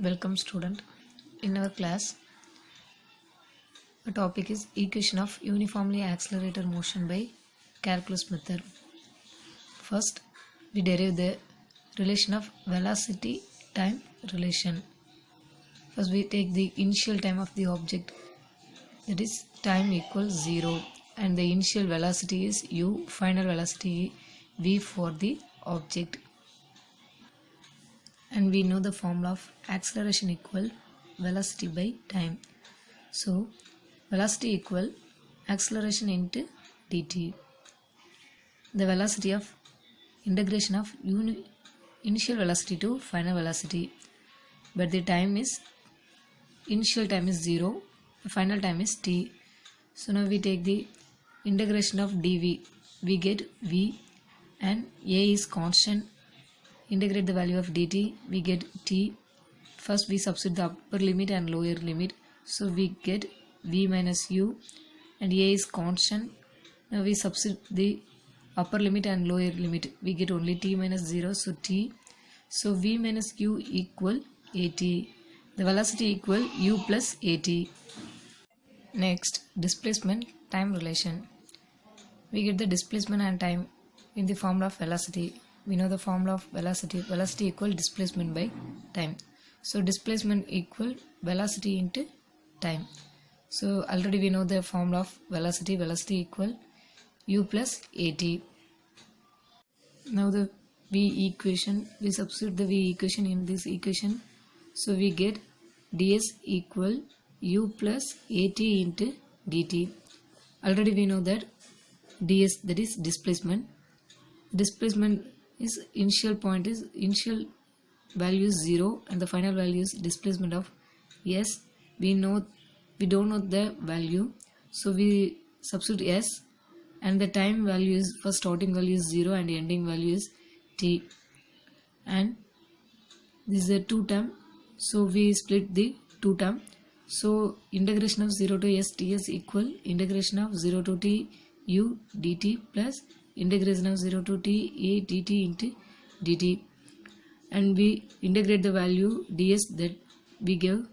Welcome student. In our class, the topic is equation of uniformly accelerated motion by calculus method. First, we derive the relation of velocity time relation. First, we take the initial time of the object, that is time equals 0, and the initial velocity is u, final velocity v for the object. And we know the formula of acceleration equal velocity by time. So velocity equal acceleration into dt. The velocity of integration of initial velocity to final velocity, but the time is initial time is 0, the final time is t. So now we take the integration of dv, we get v, and a is constant. Integrate the value of dt, we get t. First we substitute the upper limit and lower limit, so we get v minus u, and a is constant. Now we substitute the upper limit and lower limit, we get only t minus 0, so t. So v minus u equal at. The velocity equal u plus at. Next, displacement time relation. We get the displacement and time in the formula of velocity. We know the formula of velocity equal displacement by time. So displacement equal velocity into time. So already we know the formula of velocity equal u plus at. Now the v equation, we substitute the v equation in this equation, so we get ds equal u plus at into dt. Already we know that ds, that is displacement is initial value is 0 and the final value is displacement of s. We don't know the value, so we substitute s, and the time value is, first starting value is 0 and the ending value is t, and this is a 2 term, so we split the 2 term. So integration of 0 to s ts equal integration of 0 to t u dt plus integration of 0 to t a dt into dt, and we integrate the value ds, that we give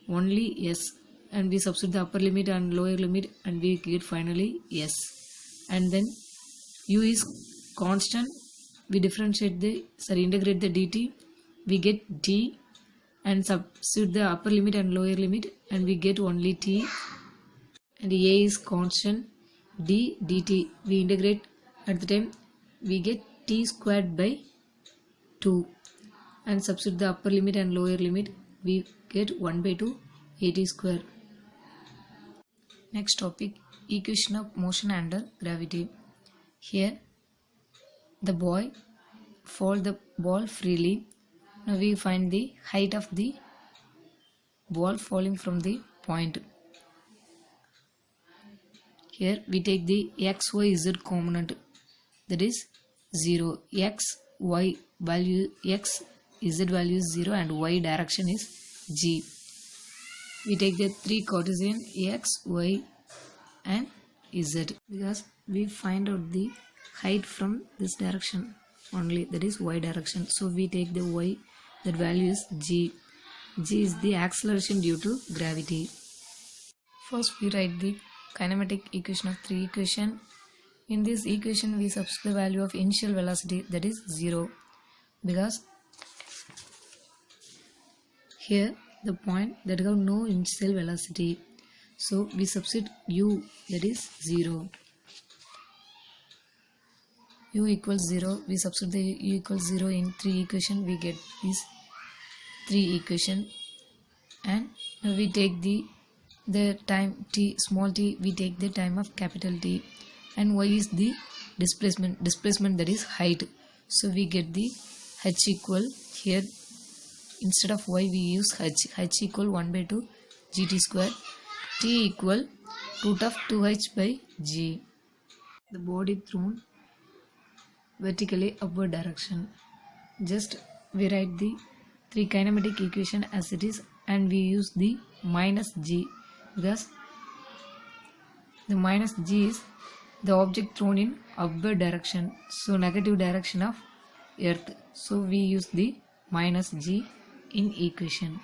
only s, and we substitute the upper limit and lower limit, and we get finally s. And then u is constant, we differentiate the integrate the dt, we get t, and substitute the upper limit and lower limit, and we get only t, and a is constant, d dt we integrate, at the time we get t squared by 2, and substitute the upper limit and lower limit, we get 1 by 2 at square. Next topic, equation of motion under gravity. Here the boy fall the ball freely. Now we find the height of the ball falling from the point. Here we take the x, y, z component, that is 0. X, y value, x, z value is 0, and y direction is g. We take the 3 Cartesian x, y and z, because we find out the height from this direction only, that is y direction. So we take the y, that value is g. G is the acceleration due to gravity. First we write the kinematic equation of 3 equation. In this equation we substitute the value of initial velocity, that is 0, because here the point that have no initial velocity, so we substitute u, that is 0. U equals 0, we substitute the u equals 0 in 3 equation, we get this 3 equation, and now we take the time t, small t, we take the time of capital T, and y is the displacement that is height, so we get the h equal, here instead of y we use h equal 1 by 2 gt square, t equal root of 2h by g. The body thrown vertically upward direction. Just we write the 3 kinematic equation as it is, and we use the minus g, because the minus g is the object thrown in upward direction, so negative direction of earth, so we use the minus g in equation.